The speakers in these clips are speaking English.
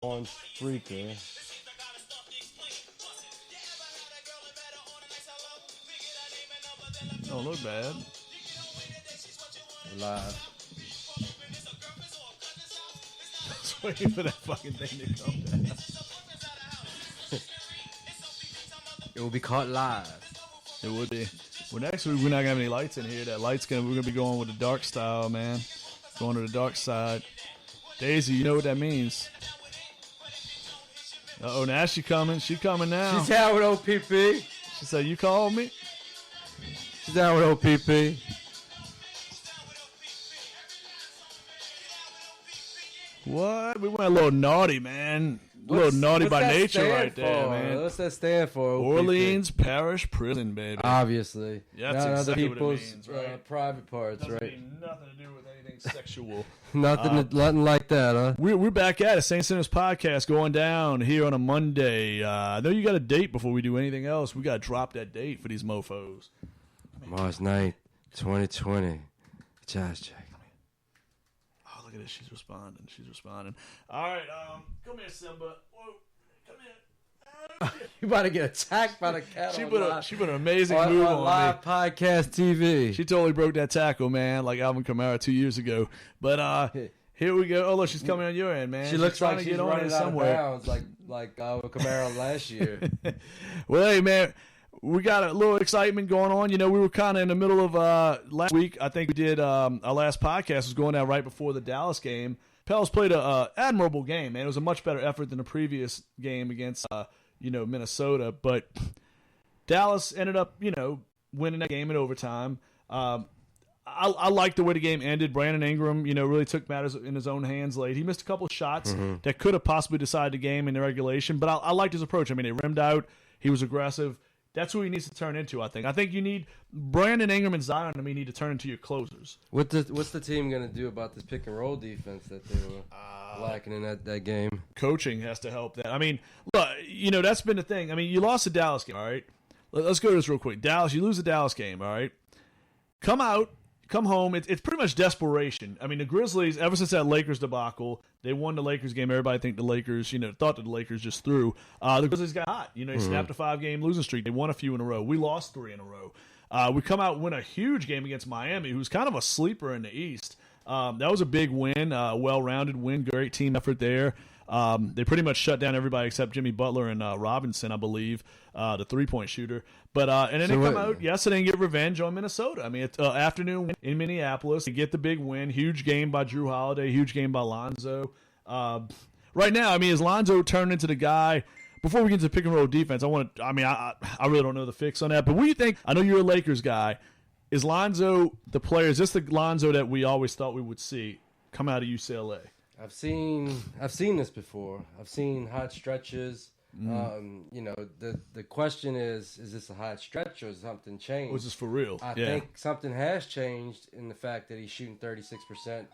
on Spreaker. Don't look bad. Live. Just waiting for that fucking thing to come down. It will be caught live. It would be. Well, next week we're not gonna have any lights in here. We're gonna be going with the dark style, man. Going to the dark side. Daisy, you know what that means. Uh-oh, now she coming. She coming now. She's out with OPP. She said, you called me? She's out with OPP. What? We went a little naughty, man. A little naughty by nature right there, man. What's that stand for? OPP? Orleans Parish Prison, baby. Obviously. Yeah, that's not exactly other people's what it means, right? private parts, Doesn't right? mean nothing to do with anything sexual. Nothing like that, huh? We're back at it. Saint Sinners Podcast going down here on a Monday. I know you got a date before we do anything else. We got to drop that date for these mofos. March 9th, 2020. Josh Jack. Oh, look at this. She's responding. All right, come here, Simba. Whoa, come here. You about to get attacked by the cat. She put an amazing on move on live me. podcast TV. She totally broke that tackle, man, like Alvin Kamara 2 years ago. But here we go. Oh, look, she's coming on your end, man. She looks like she's get on running it out somewhere. of bounds, like Camaro last year. Well, hey, man, we got a little excitement going on. You know, we were kind of in the middle of last week. I think we did our last podcast was going out right before the Dallas game. Pels played a admirable game, man. It was a much better effort than the previous game against Minnesota. But Dallas ended up, winning that game in overtime. I like the way the game ended. Brandon Ingram, really took matters in his own hands late. He missed a couple of shots that could have possibly decided the game in the regulation, but I liked his approach. I mean, he rimmed out. He was aggressive. That's who he needs to turn into, I think. I think you need Brandon Ingram and Zion, need to turn into your closers. What's the team going to do about this pick and roll defense that they were lacking in that game? Coaching has to help that. I mean, look, that's been the thing. I mean, you lost the Dallas game, all right? Let's go to this real quick. Dallas, you lose the Dallas game, all right? Come home. It's pretty much desperation. I mean, the Grizzlies, ever since that Lakers debacle, they won the Lakers game. Everybody think the Lakers, thought that the Lakers just threw. The Grizzlies got hot. They snapped a 5-game losing streak. They won a few in a row. We lost 3 in a row. We come out and win a huge game against Miami, who's kind of a sleeper in the East. That was a big win, well-rounded win, great team effort there. They pretty much shut down everybody except Jimmy Butler and Robinson, I believe, the three-point shooter. But and then they come out yesterday and get revenge on Minnesota. I mean, it's afternoon win in Minneapolis. They get the big win, huge game by Drew Holiday, huge game by Lonzo. Right now, I mean, is Lonzo turned into the guy? Before we get into pick and roll defense, I really don't know the fix on that. But what do you think? I know you're a Lakers guy. Is Lonzo the player? Is this the Lonzo that we always thought we would see come out of UCLA? I've seen this before. I've seen hot stretches. The question is this a hot stretch or has something changed? Or is this for real? I think something has changed in the fact that he's shooting 36%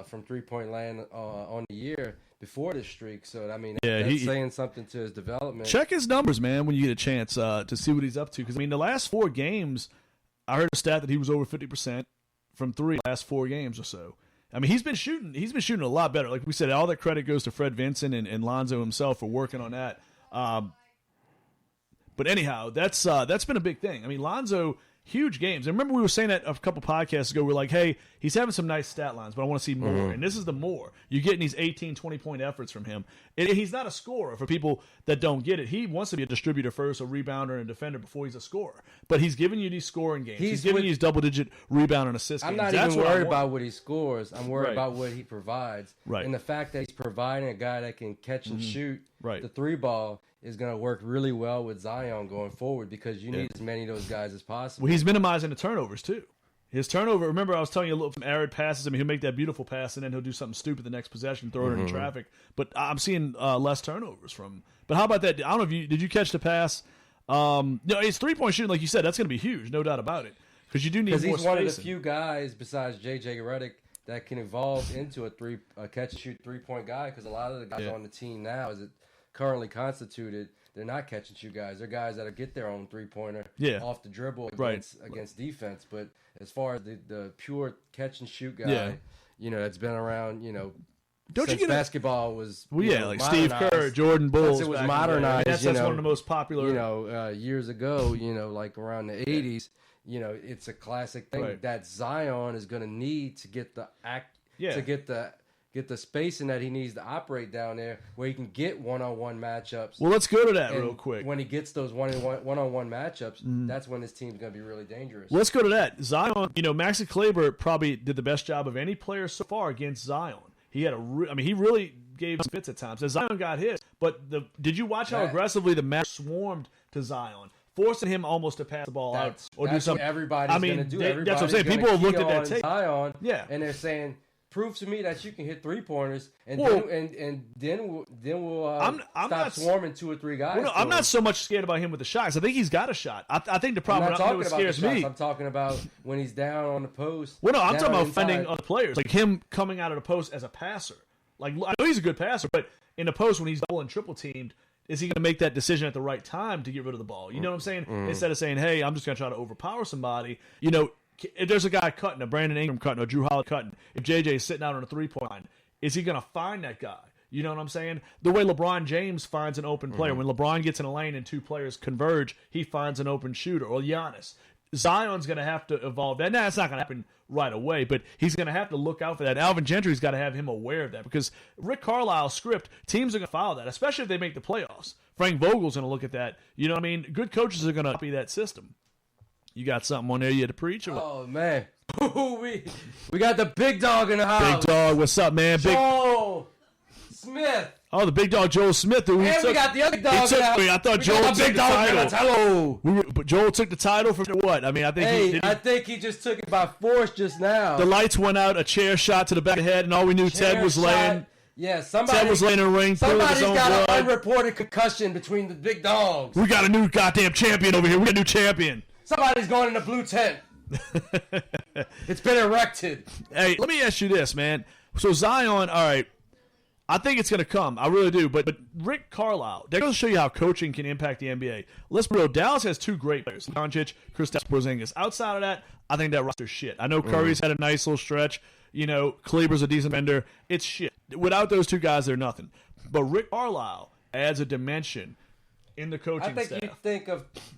from three-point land on the year before this streak. So, I mean, that's saying something to his development. Check his numbers, man, when you get a chance to see what he's up to. Because, the last 4 games, I heard a stat that he was over 50% from 3 last 4 games or so. I mean, he's been shooting a lot better. Like we said, all that credit goes to Fred Vincent and Lonzo himself for working on that. But anyhow, that's been a big thing. I mean, Lonzo, huge games. And remember we were saying that a couple podcasts ago. We're like, hey, he's having some nice stat lines, but I want to see more. And this is the more. You're getting these 18, 20-point efforts from him. He's not a scorer for people that don't get it. He wants to be a distributor first, a rebounder, and a defender before he's a scorer. But he's giving you these scoring games. He's giving you these double-digit rebound and assist games. I'm not even worried about what he scores. I'm worried about what he provides. Right. And the fact that he's providing a guy that can catch and shoot the 3-ball is going to work really well with Zion going forward because you need as many of those guys as possible. Well, he's minimizing the turnovers, too. His turnover, remember I was telling you a little from arid passes. I mean, he'll make that beautiful pass, and then he'll do something stupid the next possession, throw it in traffic. But I'm seeing less turnovers from him. But how about that? I don't know if did you catch the pass? His three-point shooting, like you said, that's going to be huge, no doubt about it. Because you do need more spacing. Because he's one of the few guys besides J.J. Redick that can evolve into a catch-and-shoot three-point guy because a lot of the guys on the team now, as it currently constituted, they're not catch-and-shoot guys. They're guys that get their own three-pointer off the dribble against defense. But as far as the pure catch-and-shoot guy, that's been around, basketball was like Steve Kerr, Jordan Bulls. Since it was modernized. That's one of the most popular. Years ago, like around the 80s, it's a classic thing that Zion is going to need to get the spacing that he needs to operate down there, where he can get one-on-one matchups. Well, let's go to that real quick. When he gets those one-on-one matchups, that's when his team's going to be really dangerous. Let's go to that. Zion, Maxi Kleber probably did the best job of any player so far against Zion. He had he really gave some fits at times. And Zion got his, but did you watch how aggressively the Mavericks swarmed to Zion, forcing him almost to pass the ball out or do something? Everybody's going to do. That's what I'm saying. People have looked at that tape. Zion, and they're saying, prove to me that you can hit 3-pointers, and then we'll stop swarming 2 or 3 guys. Well, no, I'm not so much scared about him with the shots. I think he's got a shot. I think the problem what scares me. I'm talking about when he's down on the post. Well, no, I'm talking about finding other players, like him coming out of the post as a passer. Like, I know he's a good passer, but in the post when he's double and triple teamed, is he going to make that decision at the right time to get rid of the ball? You know what I'm saying? Instead of saying, hey, I'm just going to try to overpower somebody, if there's a guy cutting, a Brandon Ingram cutting, a Drew Holiday cutting, if JJ is sitting out on a 3-point line, is he going to find that guy? You know what I'm saying? The way LeBron James finds an open player. When LeBron gets in a lane and 2 players converge, he finds an open shooter. Or Giannis. Zion's going to have to evolve that. Now, it's not going to happen right away, but he's going to have to look out for that. Alvin Gentry's got to have him aware of that, because Rick Carlisle's script, teams are going to follow that, especially if they make the playoffs. Frank Vogel's going to look at that. You know what I mean? Good coaches are going to copy that system. You got something on there you had to preach? Or what? Oh, man. we got the big dog in the house. Big dog, what's up, man? Joel Smith. Oh, the big dog, Joel Smith. We got the other dog. I thought Joel took the title. But Joel took the title for what? I mean, I think he just took it by force just now. The lights went out, a chair shot to the back of the head, and all we knew Ted was laying. Yeah, Ted was laying in the ring. Somebody's got an unreported concussion between the big dogs. We got a new goddamn champion over here. We got a new champion. Somebody's going in the blue tent. It's been erected. Hey, let me ask you this, man. So Zion, all right, I think it's going to come. I really do. But Rick Carlisle, they're going to show you how coaching can impact the NBA. Let's be real. Dallas has 2 great players, Doncic, Kristaps Porzingis. Outside of that, I think that roster's shit. I know Curry's had a nice little stretch. Kleber's a decent defender. It's shit. Without those 2 guys, they're nothing. But Rick Carlisle adds a dimension in the coaching staff.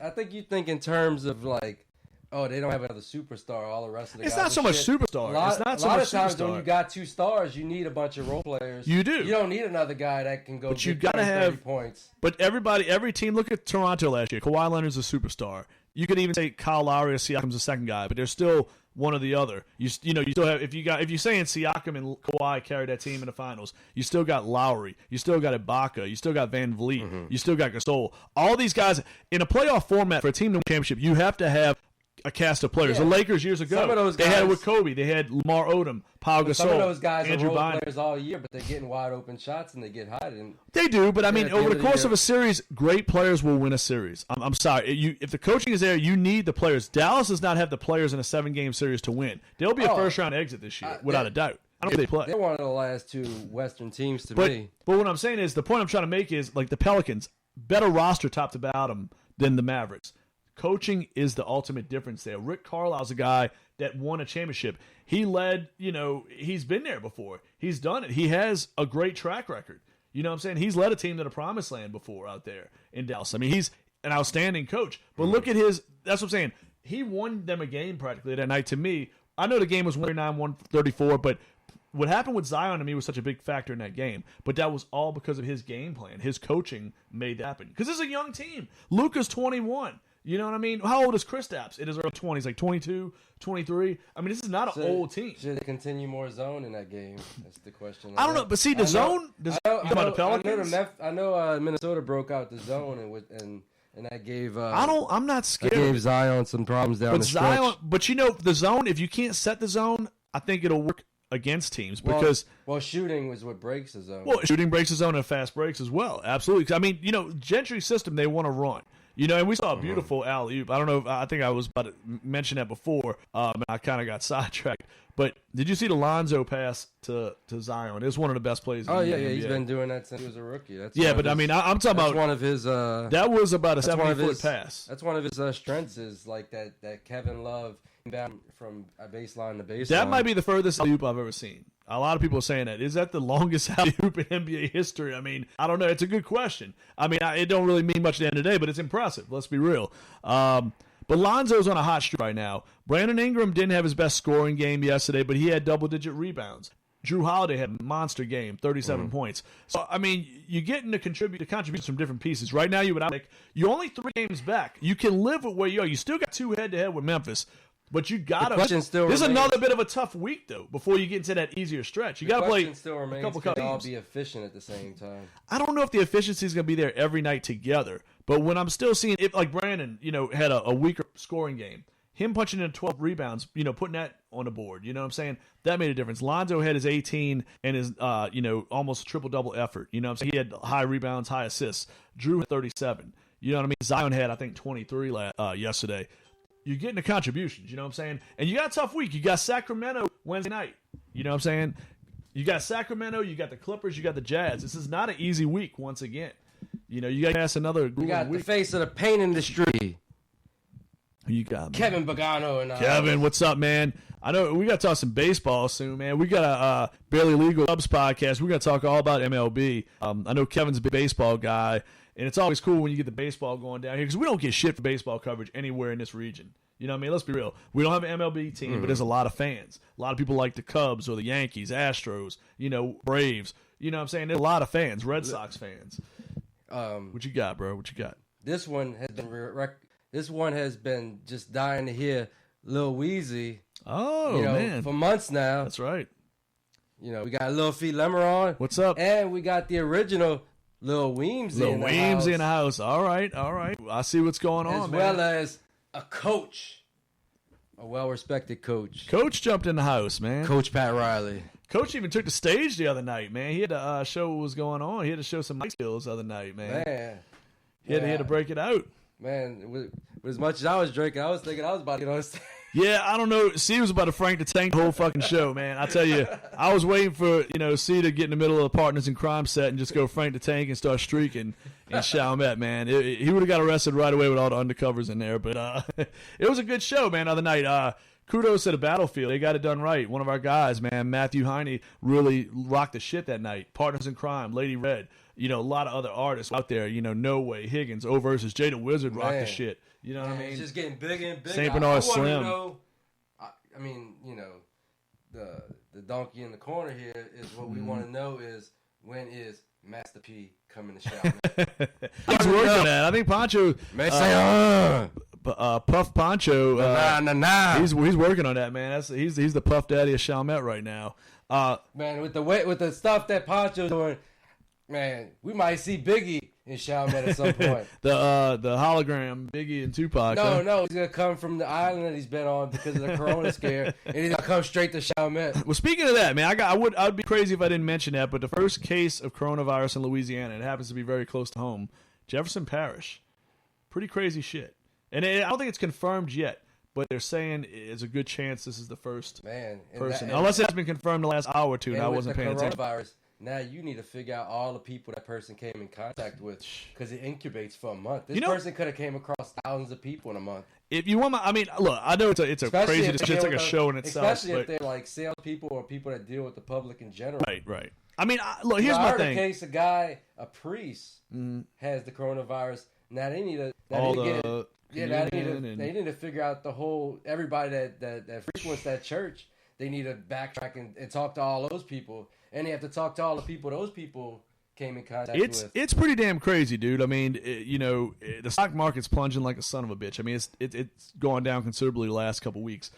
I think you think in terms of like, oh, they don't have another superstar. All the rest of the guys. It's not so much superstar. A lot of times when you got 2 stars, you need a bunch of role players. You do. You don't need another guy that can go. But you got to have 30 points. But every team. Look at Toronto last year. Kawhi Leonard's a superstar. You could even say Kyle Lowry or Siakam's a second guy, but they're still one or the other. You still have if you're saying Siakam and Kawhi carried that team in the finals, you still got Lowry, you still got Ibaka, you still got Van Vliet, you still got Gasol. All these guys in a playoff format for a team to win a championship, you have to have a cast of players. Yeah. The Lakers years ago, some of those guys, they had it with Kobe. They had Lamar Odom, Pau Gasol, some of those guys Andrew are role Bynum. players all year, but they're getting wide open shots and they get hot. And they do, but I mean, over the course of a series, great players will win a series. I'm sorry, if the coaching is there, you need the players. Dallas does not have the players in a 7-game series to win. They'll be a first-round exit this year, without a doubt. I don't think they play. They're one of the last 2 Western teams to me. But what I'm saying is, the point I'm trying to make is, like the Pelicans, better roster top to bottom than the Mavericks. Coaching is the ultimate difference there. Rick Carlisle's a guy that won a championship. He led, he's been there before. He's done it. He has a great track record. You know what I'm saying? He's led a team to the promised land before out there in Dallas. I mean, he's an outstanding coach. But look at that's what I'm saying. He won them a game practically that night to me. I know the game was 139-134, but what happened with Zion to me was such a big factor in that game. But that was all because of his game plan. His coaching made that happen. Because it's a young team. Luka's 21. You know what I mean? How old is Kristaps? In his early 20s, like 22, 23. I mean, this is not an old team. Should they continue more zone in that game? That's the question. I don't know, but see, the zone. I know Minnesota broke out the zone and that gave. I'm not scared. That gave Zion some problems down the stretch. But the zone. If you can't set the zone, I think it'll work against teams because shooting was what breaks the zone. Well, shooting breaks the zone and fast breaks as well. Absolutely. I mean, Gentry's system, they want to run. And we saw a beautiful alley-oop. I don't know. I think I was about to mention that before, and I kind of got sidetracked. But did you see the Lonzo pass to Zion? It was one of the best plays. Oh in yeah, the yeah. NBA. He's been doing that since he was a rookie. That's Yeah, one but of I mean, his- I'm talking that's about one of his. that was about a That's one of 70-foot his pass. That's one of his strengths is like that Kevin Love inbound from a baseline to baseline. That might be the furthest alley-oop I've ever seen. A lot of people are saying that. Is that the longest alley-oop in NBA history? I mean, I don't know. It's a good question. I mean, it don't really mean much at the end of the day, but it's impressive. Let's be real. But Lonzo's on a hot streak right now. Brandon Ingram didn't have his best scoring game yesterday, but he had double-digit rebounds. Drew Holiday had a monster game, 37 points. So, I mean, you're getting the contributions from different pieces. Right now, you're only 3 games back. You can live with where you are. You still got 2 head-to-head with Memphis. But you got to. This is another bit of a tough week, though, before you get into that easier stretch. You got to play a couple can all games. be efficient at the same time. I don't know if the efficiency is going to be there every night together. But when I'm still seeing it, like Brandon, had a weaker scoring game, him punching in 12 rebounds, putting that on the board, you know what I'm saying? That made a difference. Lonzo had his 18 and his, almost triple-double effort. You know what I'm saying? He had high rebounds, high assists. Drew had 37. You know what I mean? Zion had, I think, 23 yesterday. You're getting the contributions, you know what I'm saying? And you got a tough week. You got Sacramento Wednesday night. You know what I'm saying? You got Sacramento, you got the Clippers, you got the Jazz. This is not an easy week once again. You got to pass another We got week. the face of the paint industry. Who you got, man? Kevin Bogano and Kevin, what's up, man? I know we got to talk some baseball soon, man. We got a Barely Legal Cubs podcast. We're going to talk all about MLB. I know Kevin's a big baseball guy, and it's always cool when you get the baseball going down here because we don't get shit for baseball coverage anywhere in this region. You know what I mean? Let's be real. We don't have an MLB team, but there's a lot of fans. A lot of people like the Cubs or the Yankees, Astros, Braves. You know what I'm saying? There's a lot of fans, Red Sox fans. What you got, bro? What you got? This one has been just dying to hear Lil Weezy. Oh, man. For months now. That's right. We got Lil Feet Lemeron. What's up? And we got the original Lil Weemsy in the house. in the house. All right. I see what's going on, as man. well as a coach, a well-respected coach. Coach jumped in the house, man. Coach Pat Riley. Coach even took the stage the other night, man. He had to show what was going on. He had to show some mic skills the other night, man. He had to break it out. Man, with as much as I was drinking, I was thinking I was about to get on stage. Yeah, I don't know. C was about to Frank the Tank the whole fucking show, man. I tell you, I was waiting for, C to get in the middle of the Partners in Crime set and just go Frank the Tank and start streaking in Chalmette, man. He would have got arrested right away with all the undercovers in there. But it was a good show, man, the other night. Kudos to the Battlefield. They got it done right. One of our guys, man, Matthew Heine, really rocked the shit that night. Partners in Crime, Lady Red. A lot of other artists out there. No Way, Higgins, O versus Jada Wizard rocked the shit. You know what I mean? It's just getting bigger and bigger. St. Bernard Slim. The donkey in the corner here is what we want to know is when is Master P coming to shout? He's working on that. I think Poncho. Puff Poncho. He's working on that, man. He's the Puff Daddy of Chalmette right now. Man, with the stuff that Poncho's doing, man, we might see Biggie in Chalmette at some point. the hologram Biggie and Tupac. No, he's gonna come from the island that he's been on because of the Corona scare, and he's gonna come straight to Chalmette. Well, speaking of that, man, I'd be crazy if I didn't mention that. But the first case of coronavirus in Louisiana, it happens to be very close to home, Jefferson Parish. Pretty crazy shit. And I don't think it's confirmed yet, but they're saying it's a good chance this is the first person. Unless it's been confirmed the last hour or two, and I wasn't paying attention. Now you need to figure out all the people that person came in contact with because it incubates for a month. This person could have came across thousands of people in a month. If you want, look, I know it's a crazy. It's like a show in itself. Especially if they're like salespeople or people that deal with the public in general. Right. Look, here's my thing. In case a priest, has the coronavirus. Now they need to they need to figure out the whole everybody that frequents that church. They need to backtrack and talk to all those people. And they have to talk to all the people those people came in contact with. It's pretty damn crazy, dude. I mean, the stock market's plunging like a son of a bitch. I mean, it's gone down considerably the last couple weeks.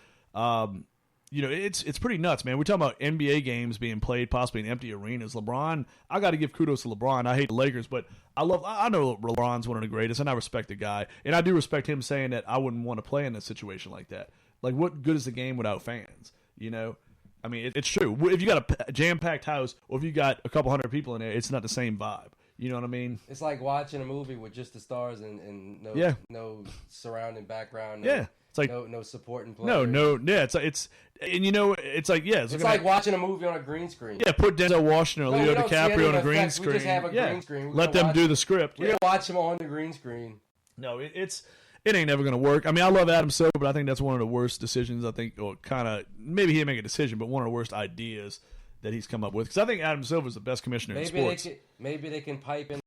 It's pretty nuts, man. We're talking about NBA games being played possibly in empty arenas. LeBron, I got to give kudos to LeBron. I hate the Lakers, but I know LeBron's one of the greatest, and I respect the guy. And I do respect him saying that I wouldn't want to play in a situation like that. Like, what good is the game without fans, I mean, it's true. If you got a jam-packed house or if you got a couple hundred people in there, it's not the same vibe. You know what I mean? It's like watching a movie with just the stars and no surrounding background. It's like no supporting players. yeah. It's and it's like it's like watching a movie on a green screen. Yeah, put Denzel Washington or Leo DiCaprio on a green screen. We just have a green screen. Let them do the script. We're gonna watch them on the green screen. No, it ain't never gonna work. I mean, I love Adam Silver, but I think that's one of the worst decisions. I think, or kind of maybe he didn't make a decision, but one of the worst ideas that he's come up with. Because I think Adam Silver is the best commissioner in sports. Maybe they can pipe in